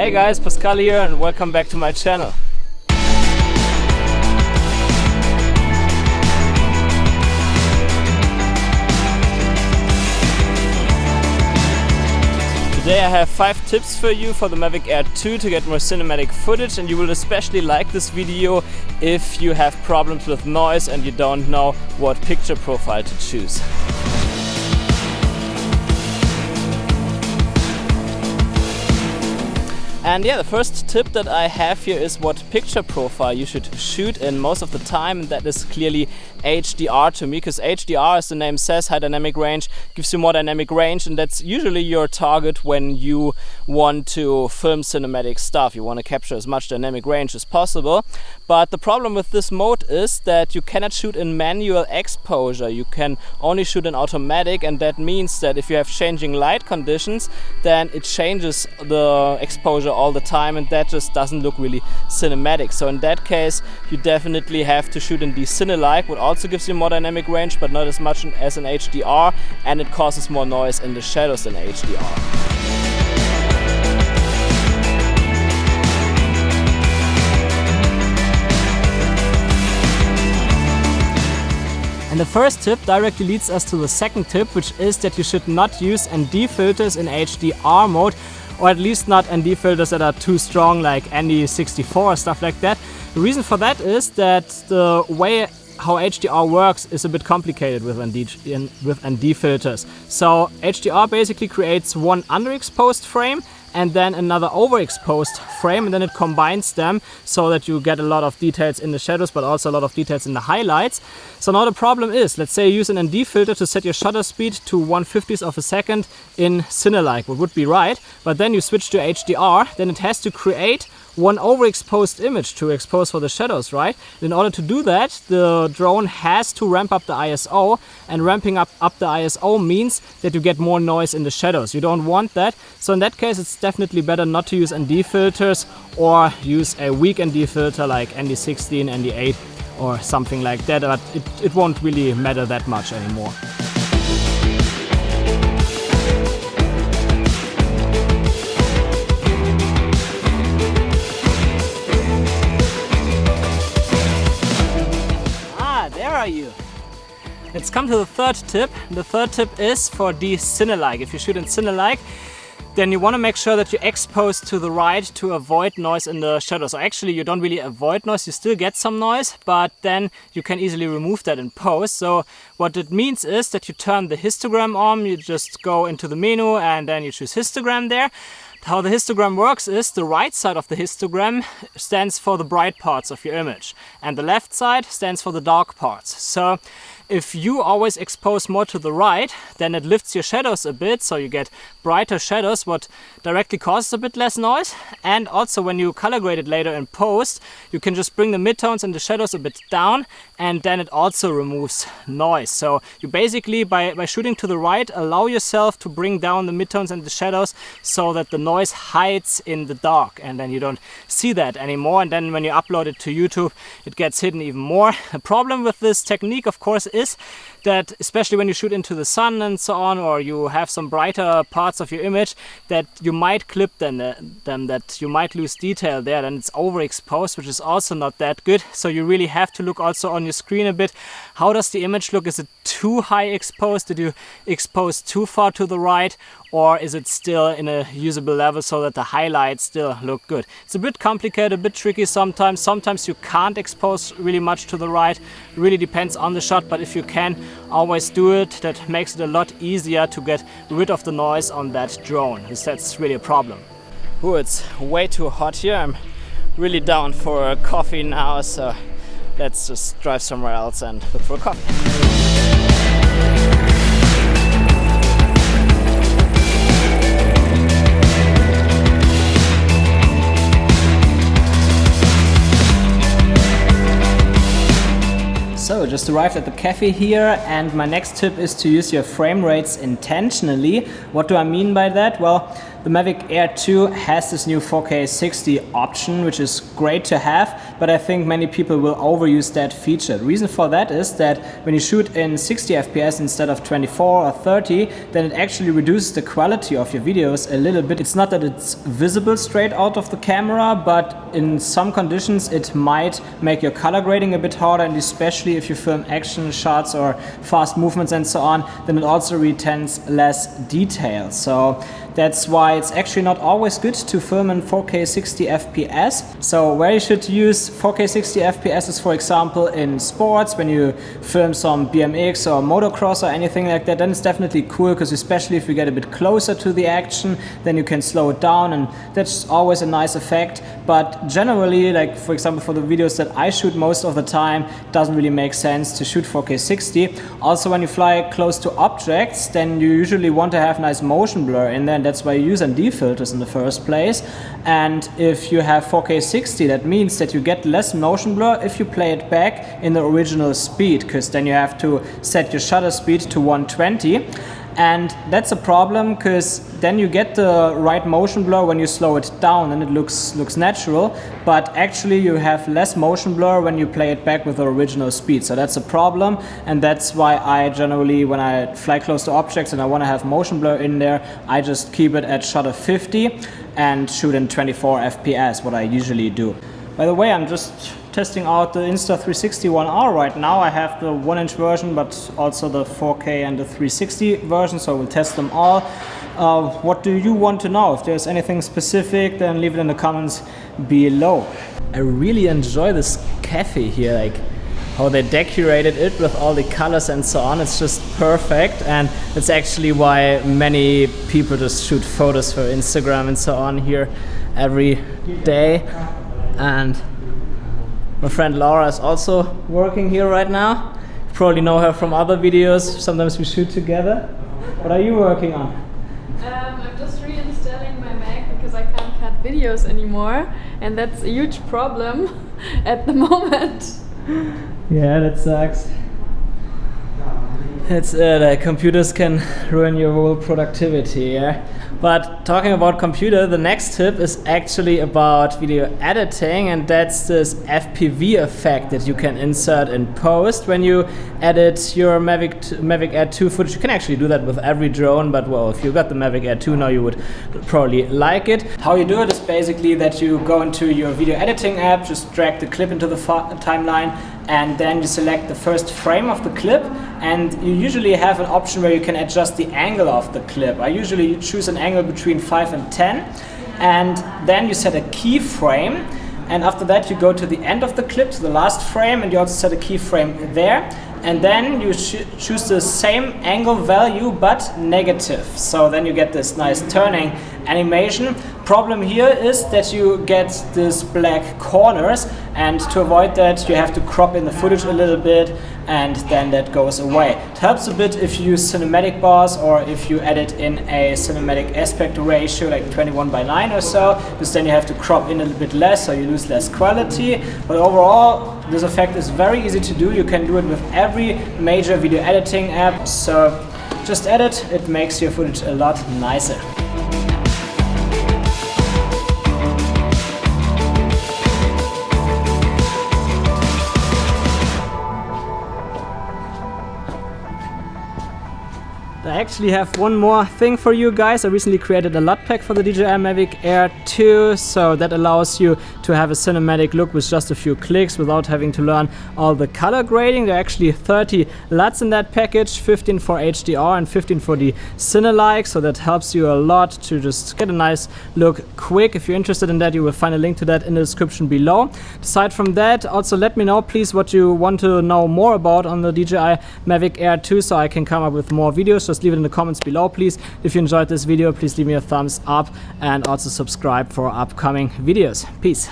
Hi guys, Pascal here and welcome back to my channel. Today I have 5 tips for you for the Mavic Air 2 to get more cinematic footage, and you will especially like this video if you have problems with noise and you don't know what picture profile to choose. And yeah, the first tip that I have here is what picture profile you should shoot in most of the time, and that is clearly HDR to me, because HDR, as the name says, high dynamic range, gives you more dynamic range, and that's usually your target when you want to film cinematic stuff. You want to capture as much dynamic range as possible. But the problem with this mode is that you cannot shoot in manual exposure. You can only shoot in automatic, and that means that if you have changing light conditions, then it changes the exposure all the time, and that just doesn't look really cinematic. So in that case, you definitely have to shoot in the Cinelike, which also gives you more dynamic range, but not as much as an HDR, and it causes more noise in the shadows than HDR. And the first tip directly leads us to the second tip, which is that you should not use ND filters in HDR mode, or at least not ND filters that are too strong, like ND64 or stuff like that. The reason for that is that the way how HDR works is a bit complicated with ND filters. So HDR basically creates one underexposed frame and then another overexposed frame, and then it combines them so that you get a lot of details in the shadows, but also a lot of details in the highlights. So now the problem is, let's say you use an ND filter to set your shutter speed to 1/50th of a second in Cinelike, what would be right, but then you switch to HDR, then it has to create one overexposed image to expose for the shadows, right? In order to do that, the drone has to ramp up the ISO, and ramping up the ISO means that you get more noise in the shadows. You don't want that, so in that case it's definitely better not to use ND filters, or use a weak ND filter like ND16, ND8 or something like that, but it won't really matter that much anymore. Are you? Let's come to the third tip. The third tip is for the Cinelike. If you shoot in Cinelike, then you want to make sure that you expose to the right to avoid noise in the shadows. So actually you don't really avoid noise, you still get some noise, but then you can easily remove that in post. So what it means is that you turn the histogram on, you just go into the menu and then you choose histogram there. How the histogram works is the right side of the histogram stands for the bright parts of your image, and the left side stands for the dark parts. So if you always expose more to the right, then it lifts your shadows a bit, so you get brighter shadows, what directly causes a bit less noise. And also when you color grade it later in post, you can just bring the midtones and the shadows a bit down, and then it also removes noise. So you basically, by shooting to the right, allow yourself to bring down the midtones and the shadows so that the noise hides in the dark, and then you don't see that anymore. And then when you upload it to YouTube, it gets hidden even more. The problem with this technique, of course, is that especially when you shoot into the sun and so on, or you have some brighter parts of your image, that you might clip them, that you might lose detail there, and it's overexposed, which is also not that good. So you really have to look also on your screen a bit. How does the image look? Is it too high exposed? Did you expose too far to the right? Or is it still in a usable level so that the highlights still look good? It's a bit complicated, a bit tricky sometimes. Sometimes you can't expose really much to the right. It really depends on the shot, but if you can, always do it. That makes it a lot easier to get rid of the noise on that drone, because that's really a problem. Oh, it's way too hot here. I'm really down for a coffee now, so let's just drive somewhere else and look for a coffee. So just arrived at the cafe here, and my next tip is to use your frame rates intentionally. What do I mean by that? Well, the Mavic Air 2 has this new 4K 60 option, which is great to have, but I think many people will overuse that feature. The reason for that is that when you shoot in 60 FPS instead of 24 or 30, then it actually reduces the quality of your videos a little bit. It's not that it's visible straight out of the camera, but in some conditions it might make your color grading a bit harder, and especially if you film action shots or fast movements and so on, then it also retains less detail. So that's why it's actually not always good to film in 4K 60 FPS. So where you should use 4K 60 FPS is, for example, in sports, when you film some BMX or motocross or anything like that, then it's definitely cool, because especially if you get a bit closer to the action, then you can slow it down, and that's always a nice effect. But generally, like for example for the videos that I shoot most of the time, it doesn't really make sense to shoot 4K 60. Also, when you fly close to objects, then you usually want to have nice motion blur in there, and that's why you use ND filters in the first place. And if you have 4K 60, that means that you get less motion blur if you play it back in the original speed, because then you have to set your shutter speed to 120. And that's a problem, because then you get the right motion blur when you slow it down and it looks natural, but actually you have less motion blur when you play it back with the original speed. So that's a problem, and that's why I generally, when I fly close to objects and I want to have motion blur in there, I just keep it at shutter 50 and shoot in 24 FPS, what I usually do. By the way, I'm just testing out the Insta360 1R right now. I have the 1-inch version, but also the 4K and the 360 version, so we'll test them all. What do you want to know? If there's anything specific, then leave it in the comments below. I really enjoy this cafe here, like how they decorated it with all the colors and so on. It's just perfect, and it's actually why many people just shoot photos for Instagram and so on here every day. And my friend Laura is also working here right now. You probably know her from other videos. Sometimes we shoot together. What are you working on? I'm just reinstalling my Mac because I can't cut videos anymore, and that's a huge problem at the moment. Yeah, that sucks. It's computers can ruin your whole productivity, yeah? But talking about computer, the next tip is actually about video editing, and that's this FPV effect that you can insert in post when you edit your Mavic Air 2 footage. You can actually do that with every drone, but well, if you got the Mavic Air 2 now, you would probably like it. How you do it is basically that you go into your video editing app, just drag the clip into the timeline, and then you select the first frame of the clip, and you usually have an option where you can adjust the angle of the clip. I usually choose an angle between 5 and 10, and then you set a keyframe, and after that you go to the end of the clip, to the last frame, and you also set a keyframe there, and then you choose the same angle value but negative. So then you get this nice turning animation. Problem here is that you get these black corners, and to avoid that you have to crop in the footage a little bit, and then that goes away. It helps a bit if you use cinematic bars, or if you edit in a cinematic aspect ratio like 21:9 or so, because then you have to crop in a little bit less, so you lose less quality. But overall, this effect is very easy to do. You can do it with every major video editing app, so just edit, it makes your footage a lot nicer. I actually have one more thing for you guys. I recently created a LUT pack for the DJI Mavic Air 2, so that allows you to have a cinematic look with just a few clicks without having to learn all the color grading. There are actually 30 LUTs in that package, 15 for HDR and 15 for the Cinelike, so that helps you a lot to just get a nice look quick. If you're interested in that, you will find a link to that in the description below. Aside from that, also let me know please what you want to know more about on the DJI Mavic Air 2, so I can come up with more videos. Just leave it in the comments below, please. If you enjoyed this video, please leave me a thumbs up and also subscribe for upcoming videos. Peace.